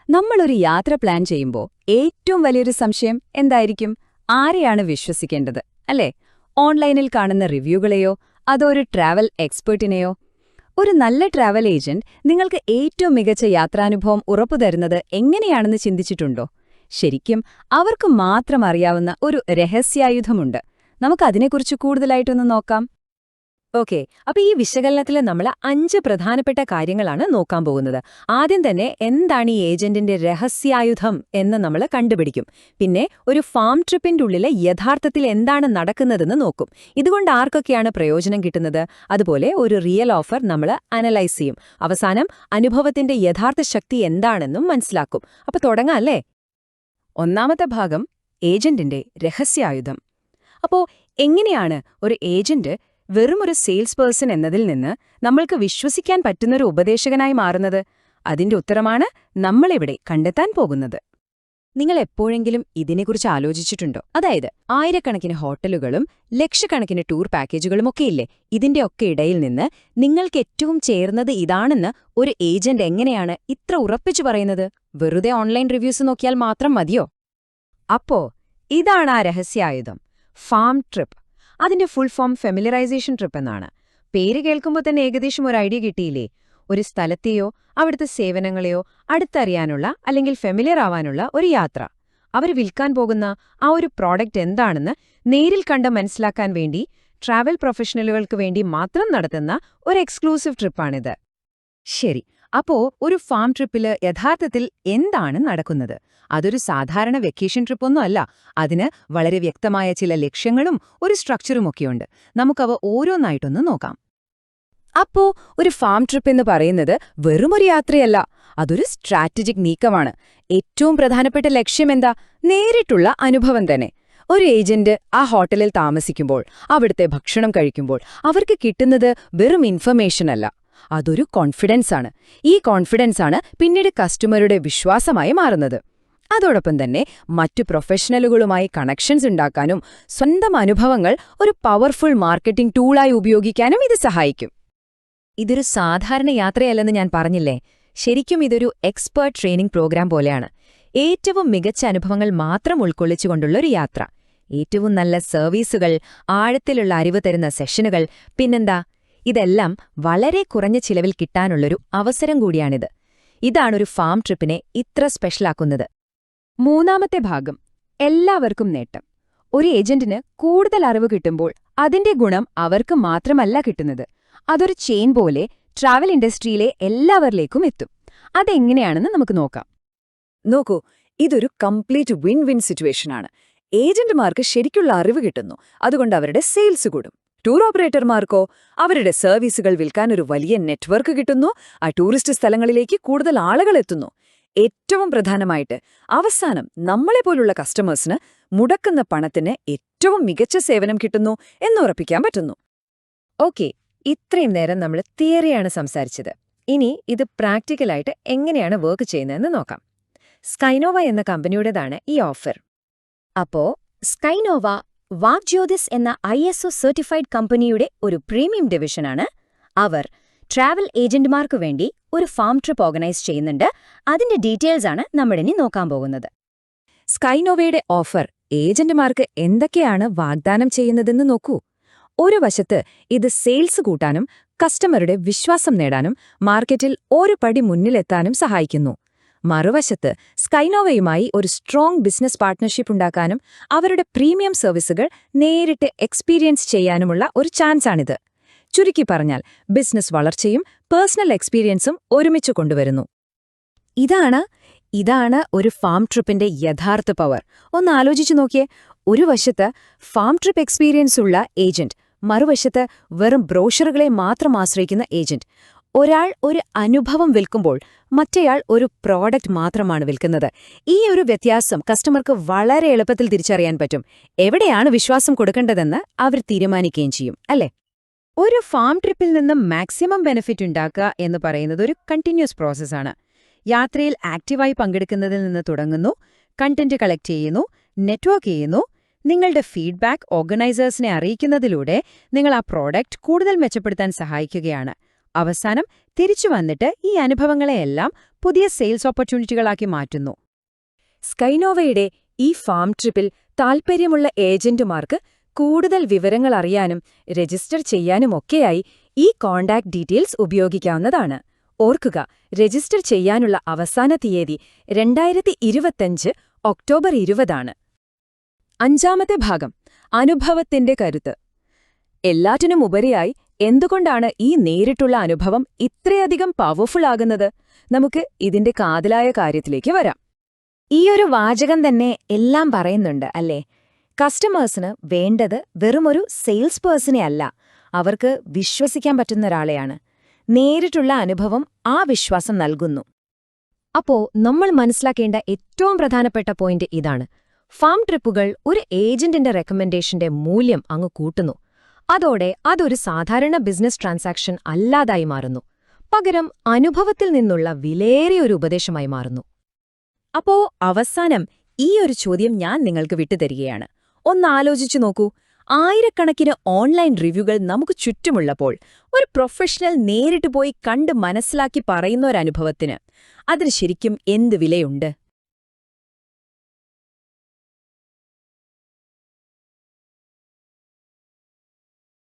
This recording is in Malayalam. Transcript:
നമ്മളൊരു യാത്ര പ്ലാൻ ചെയ്യുമ്പോൾ ഏറ്റവും വലിയൊരു സംശയം എന്തായിരിക്കും? ആരെയാണ് വിശ്വസിക്കേണ്ടത്, അല്ലേ? ഓൺലൈനിൽ കാണുന്ന റിവ്യൂകളെയോ അതോ ഒരു ട്രാവൽ എക്സ്പെർട്ടിനെയോ? ഒരു നല്ല ട്രാവൽ ഏജന്റ് നിങ്ങൾക്ക് ഏറ്റവും മികച്ച യാത്രാനുഭവം ഉറപ്പുതരുന്നത് എങ്ങനെയാണെന്ന് ചിന്തിച്ചിട്ടുണ്ടോ? ശരിക്കും അവർക്ക് മാത്രം അറിയാവുന്ന ഒരു രഹസ്യായുധമുണ്ട്. നമുക്കതിനെക്കുറിച്ച് കൂടുതലായിട്ടൊന്ന് നോക്കാം. ഓക്കെ, അപ്പൊ ഈ വിശകലനത്തിൽ നമ്മൾ 5 പ്രധാനപ്പെട്ട കാര്യങ്ങളാണ് നോക്കാൻ പോകുന്നത്. ആദ്യം തന്നെ എന്താണ് ഈ ഏജന്റിന്റെ രഹസ്യായുധം എന്ന് നമ്മൾ കണ്ടുപിടിക്കും. പിന്നെ ഒരു ഫാം ട്രിപ്പിന്റെ ഉള്ളിൽ യഥാർത്ഥത്തിൽ എന്താണ് നടക്കുന്നതെന്ന് നോക്കും. ഇതുകൊണ്ട് ആർക്കൊക്കെയാണ് പ്രയോജനം കിട്ടുന്നത്? അതുപോലെ ഒരു റിയൽ ഓഫർ നമ്മൾ അനലൈസ് ചെയ്യും. അവസാനം അനുഭവത്തിന്റെ യഥാർത്ഥ ശക്തി എന്താണെന്നും മനസ്സിലാക്കും. അപ്പൊ തുടങ്ങാം അല്ലേ? ഒന്നാമത്തെ ഭാഗം ഏജന്റിന്റെ രഹസ്യായുധം. അപ്പോ എങ്ങനെയാണ് ഒരു ഏജന്റ് വെറുമൊരു സെയിൽസ് പേഴ്സൺ എന്നതിൽ നിന്ന് നമ്മൾക്ക് വിശ്വസിക്കാൻ പറ്റുന്നൊരു ഉപദേശകനായി മാറുന്നത്? അതിന്റെ ഉത്തരമാണ് നമ്മളിവിടെ കണ്ടെത്താൻ പോകുന്നത്. നിങ്ങൾ എപ്പോഴെങ്കിലും ഇതിനെക്കുറിച്ച് ആലോചിച്ചിട്ടുണ്ടോ? അതായത് ആയിരക്കണക്കിന് ഹോട്ടലുകളും ലക്ഷക്കണക്കിന് ടൂർ പാക്കേജുകളുമൊക്കെയില്ലേ? ഇതിന്റെയൊക്കെ ഇടയിൽ നിന്ന് നിങ്ങൾക്ക് ഏറ്റവും ചേർന്നത് ഇതാണെന്ന് ഒരു ഏജന്റ് എങ്ങനെയാണ് ഇത്ര ഉറപ്പിച്ചു പറയുന്നത്? വെറുതെ ഓൺലൈൻ റിവ്യൂസ് നോക്കിയാൽ മാത്രം മതിയോ? അപ്പോ ഇതാണ് ആ രഹസ്യായുധം, ഫാം ട്രിപ്പ്. അതിന്റെ ഫുൾ ഫോം ഫെമിലറൈസേഷൻ ട്രിപ്പ് എന്നാണ്. പേര് കേൾക്കുമ്പോൾ തന്നെ ഏകദേശം ഒരു ഐഡിയ കിട്ടിയില്ലേ? ഒരു സ്ഥലത്തെയോ അവിടുത്തെ സേവനങ്ങളെയോ അടുത്തറിയാനുള്ള അല്ലെങ്കിൽ ഫെമിലിയർ ആവാനുള്ള ഒരു യാത്ര. അവർ വിൽക്കാൻ പോകുന്ന ആ ഒരു പ്രോഡക്റ്റ് എന്താണെന്ന് നേരിൽ കണ്ട് മനസ്സിലാക്കാൻ വേണ്ടി ട്രാവൽ പ്രൊഫഷണലുകൾക്ക് വേണ്ടി മാത്രം നടത്തുന്ന ഒരു എക്സ്ക്ലൂസീവ് ട്രിപ്പാണിത്. ശരി, അപ്പോ ഒരു ഫാം ട്രിപ്പില് യഥാർത്ഥത്തിൽ എന്താണ് നടക്കുന്നത്? അതൊരു സാധാരണ വെക്കേഷൻ ട്രിപ്പൊന്നും അല്ല. അതിന് വളരെ വ്യക്തമായ ചില ലക്ഷ്യങ്ങളും ഒരു സ്ട്രക്ചറുമൊക്കെയുണ്ട്. നമുക്കവ ഓരോന്നായിട്ടൊന്ന് നോക്കാം. അപ്പോ ഒരു ഫാം ട്രിപ്പ് എന്ന് പറയുന്നത് വെറുമൊരു യാത്രയല്ല, അതൊരു സ്ട്രാറ്റജിക് നീക്കമാണ്. ഏറ്റവും പ്രധാനപ്പെട്ട ലക്ഷ്യമെന്താ? നേരിട്ടുള്ള അനുഭവം തന്നെ. ഒരു ഏജന്റ് ആ ഹോട്ടലിൽ താമസിക്കുമ്പോൾ, അവിടുത്തെ ഭക്ഷണം കഴിക്കുമ്പോൾ അവർക്ക് കിട്ടുന്നത് വെറും ഇൻഫർമേഷൻ അല്ല, അതൊരു കോൺഫിഡൻസാണ്. ഈ കോൺഫിഡൻസാണ് പിന്നീട് കസ്റ്റമറുടെ വിശ്വാസമായി മാറുന്നത്. അതോടൊപ്പം തന്നെ മറ്റു പ്രൊഫഷണലുകളുമായി കണക്ഷൻസ് ഉണ്ടാക്കാനും സ്വന്തം അനുഭവങ്ങൾ ഒരു പവർഫുൾ മാർക്കറ്റിംഗ് ടൂളായി ഉപയോഗിക്കാനും ഇത് സഹായിക്കും. ഇതൊരു സാധാരണ യാത്രയല്ലെന്ന് ഞാൻ പറഞ്ഞില്ലേ? ശരിക്കും ഇതൊരു എക്സ്പേർട്ട് ട്രെയിനിംഗ് പ്രോഗ്രാം പോലെയാണ്. ഏറ്റവും മികച്ച അനുഭവങ്ങൾ മാത്രം ഉൾക്കൊള്ളിച്ചുകൊണ്ടുള്ളൊരു യാത്ര. ഏറ്റവും നല്ല സർവീസുകൾ, ആഴത്തിലുള്ള അറിവ് തരുന്ന സെഷനുകൾ, പിന്നെന്താ, ഇതെല്ലാം വളരെ കുറഞ്ഞ ചിലവിൽ കിട്ടാനുള്ളൊരു അവസരം കൂടിയാണിത്. ഇതാണൊരു ഫാം ട്രിപ്പിനെ ഇത്ര സ്പെഷ്യലാക്കുന്നത്. മൂന്നാമത്തെ ഭാഗം, എല്ലാവർക്കും നേട്ടം. ഒരു ഏജന്റിന് കൂടുതൽ അറിവ് കിട്ടുമ്പോൾ അതിന്റെ ഗുണം അവർക്ക് മാത്രമല്ല കിട്ടുന്നത്, അതൊരു ചെയിൻ പോലെ ട്രാവൽ ഇൻഡസ്ട്രിയിലെ എല്ലാവരിലേക്കും എത്തും. അതെങ്ങനെയാണെന്ന് നമുക്ക് നോക്കാം. നോക്കൂ, ഇതൊരു കംപ്ലീറ്റ് വിൻ വിൻ സിറ്റുവേഷനാണ്. ഏജന്റുമാർക്ക് ശരിക്കുള്ള അറിവ് കിട്ടുന്നു, അതുകൊണ്ട് അവരുടെ സെയിൽസ് കൂടും. ടൂർ ഓപ്പറേറ്റർമാർക്കോ അവരുടെ സർവീസുകൾ വിൽക്കാൻ ഒരു വലിയ നെറ്റ്വർക്ക് കിട്ടുന്നു. ആ ടൂറിസ്റ്റ് സ്ഥലങ്ങളിലേക്ക് കൂടുതൽ ആളുകൾ എത്തുന്നു. ഏറ്റവും പ്രധാനമായിട്ട് അവസാനം നമ്മളെപ്പോലുള്ള കസ്റ്റമേഴ്സിന് മുടക്കുന്ന പണത്തിന് ഏറ്റവും മികച്ച സേവനം കിട്ടുന്നു എന്നുറപ്പിക്കാൻ പറ്റുന്നു. ഓക്കെ, ഇത്രയും നേരം നമ്മൾ തിയറിയാണ് സംസാരിച്ചത്. ഇനി ഇത് പ്രാക്ടിക്കലായിട്ട് എങ്ങനെയാണ് വർക്ക് ചെയ്യുന്നതെന്ന് നോക്കാം. സ്കൈനോവ എന്ന കമ്പനിയുടേതാണ് ഈ ഓഫർ. അപ്പോ സ്കൈനോവ വാഗ്ജ്യോതിസ് എന്ന ISO സർട്ടിഫൈഡ് കമ്പനിയുടെ ഒരു പ്രീമിയം ഡിവിഷനാണ്. അവർ ട്രാവൽ ഏജന്റുമാർക്കു വേണ്ടി ഒരു ഫാം ട്രിപ്പ് ഓർഗനൈസ് ചെയ്യുന്നുണ്ട്. അതിന്റെ ഡീറ്റെയിൽസാണ് നമ്മളിനി നോക്കാൻ പോകുന്നത്. സ്കൈനോവയുടെ ഓഫർ ഏജന്റുമാർക്ക് എന്തൊക്കെയാണ് വാഗ്ദാനം ചെയ്യുന്നതെന്ന് നോക്കൂ. ഒരു വശത്ത് ഇത് സെയിൽസ് കൂട്ടാനും കസ്റ്റമറുടെ വിശ്വാസം നേടാനും മാർക്കറ്റിൽ ഒരു പടി മുന്നിലെത്താനും സഹായിക്കുന്നു. മറുവശത്ത് സ്കൈനോവയുമായി ഒരു സ്ട്രോങ് ബിസിനസ് പാർട്ട്ണർഷിപ്പ് ഉണ്ടാക്കാനും അവരുടെ പ്രീമിയം സർവീസുകൾ നേരിട്ട് എക്സ്പീരിയൻസ് ചെയ്യാനുമുള്ള ഒരു ചാൻസാണിത്. ചുരുക്കി പറഞ്ഞാൽ ബിസിനസ് വളർച്ചയും പേഴ്സണൽ എക്സ്പീരിയൻസും ഒരുമിച്ച് കൊണ്ടുവരുന്നു. ഇതാണ് ഒരു ഫാം ട്രിപ്പിന്റെ യഥാർത്ഥ പവർ. ഒന്ന് ആലോചിച്ചു നോക്കിയേ. ഒരു വശത്ത് ഫാം ട്രിപ്പ് എക്സ്പീരിയൻസ് ഉള്ള ഏജന്റ്, മറുവശത്ത് വെറും ബ്രോഷറുകളെ മാത്രം ആശ്രയിക്കുന്ന ഏജന്റ്. ഒരാൾ ഒരു അനുഭവം വിൽക്കുമ്പോൾ മറ്റേയാൾ ഒരു പ്രോഡക്റ്റ് മാത്രമാണ് വിൽക്കുന്നത്. ഈ ഒരു വ്യത്യാസം കസ്റ്റമർക്ക് വളരെ എളുപ്പത്തിൽ തിരിച്ചറിയാൻ പറ്റും. എവിടെയാണ് വിശ്വാസം കൊടുക്കേണ്ടതെന്ന് അവർ തീരുമാനിക്കുകയും ചെയ്യും, അല്ലേ? ഒരു ഫാം ട്രിപ്പിൽ നിന്നും മാക്സിമം ബെനിഫിറ്റ് ഉണ്ടാക്കുക എന്ന് പറയുന്നത് ഒരു കണ്ടിന്യൂസ് പ്രോസസ്സാണ്. യാത്രയിൽ ആക്റ്റീവായി പങ്കെടുക്കുന്നതിൽ നിന്ന് തുടങ്ങുന്നു, കണ്ടന്റ് കളക്ട് ചെയ്യുന്നു, നെറ്റ്വർക്ക് ചെയ്യുന്നു. നിങ്ങളുടെ ഫീഡ്ബാക്ക് ഓർഗനൈസേഴ്സിനെ അറിയിക്കുന്നതിലൂടെ നിങ്ങൾ ആ പ്രോഡക്റ്റ് കൂടുതൽ മെച്ചപ്പെടുത്താൻ സഹായിക്കുകയാണ്. അവസാനം തിരിച്ചു വന്നിട്ട് ഈ അനുഭവങ്ങളെയെല്ലാം പുതിയ സെയിൽസ് ഓപ്പർച്യൂണിറ്റികളാക്കി മാറ്റുന്നു. സ്കൈനോവയുടെ ഈ ഫാം ട്രിപ്പിൽ താൽപ്പര്യമുള്ള ഏജന്റുമാർക്ക് കൂടുതൽ വിവരങ്ങൾ അറിയാനും രജിസ്റ്റർ ചെയ്യാനുമൊക്കെയായി ഈ കോൺടാക്ട് ഡീറ്റെയിൽസ് ഉപയോഗിക്കാവുന്നതാണ്. ഓർക്കുക, രജിസ്റ്റർ ചെയ്യാനുള്ള അവസാന തീയതി 2025 ഒക്ടോബർ 20 അഞ്ചാമത്തെ ഭാഗം, അനുഭവത്തിന്റെ കരുത്ത്. എല്ലാറ്റിനും ഉപരിയായി എന്തുകൊണ്ടാണ് ഈ നേരിട്ടുള്ള അനുഭവം ഇത്രയധികം പവർഫുൾ ആകുന്നത്? നമുക്ക് ഇതിന്റെ കാതലായ കാര്യത്തിലേക്ക് വരാം. ഈയൊരു വാചകം തന്നെ എല്ലാം പറയുന്നുണ്ട് അല്ലേ? കസ്റ്റമേഴ്സിന് വേണ്ടത് വെറുമൊരു സെയിൽസ് പേഴ്സണെ അല്ല, അവർക്ക് വിശ്വസിക്കാൻ പറ്റുന്ന ഒരാളെയാണ്. നേരിട്ടുള്ള അനുഭവം ആ വിശ്വാസം നൽകുന്നു. അപ്പോ നമ്മൾ മനസ്സിലാക്കേണ്ട ഏറ്റവും പ്രധാനപ്പെട്ട പോയിന്റ് ഇതാണ്: ഫാം ട്രിപ്പുകൾ ഒരു ഏജന്റിന്റെ റെക്കമെൻഡേഷന്റെ മൂല്യം അങ്ങ് കൂട്ടുന്നു. അതോടെ അതൊരു സാധാരണ ബിസിനസ് ട്രാൻസാക്ഷൻ അല്ലാതായി മാറുന്നു. പകരം അനുഭവത്തിൽ നിന്നുള്ള വിലയേറിയ ഒരു ഉപദേശമായി മാറുന്നു. അപ്പോ അവസാനം ഈ ഒരു ചോദ്യം ഞാൻ നിങ്ങൾക്ക് വിട്ടുതരികയാണ്. ഒന്നാലോചിച്ചു നോക്കൂ, ആയിരക്കണക്കിന് ഓൺലൈൻ റിവ്യൂകൾ നമുക്ക് ചുറ്റുമുള്ളപ്പോൾ ഒരു പ്രൊഫഷണൽ നേരിട്ട് പോയി കണ്ട് മനസ്സിലാക്കി പറയുന്ന ഒരനുഭവത്തിന് അതിന് ശരിക്കും എന്ത് വിലയുണ്ട്?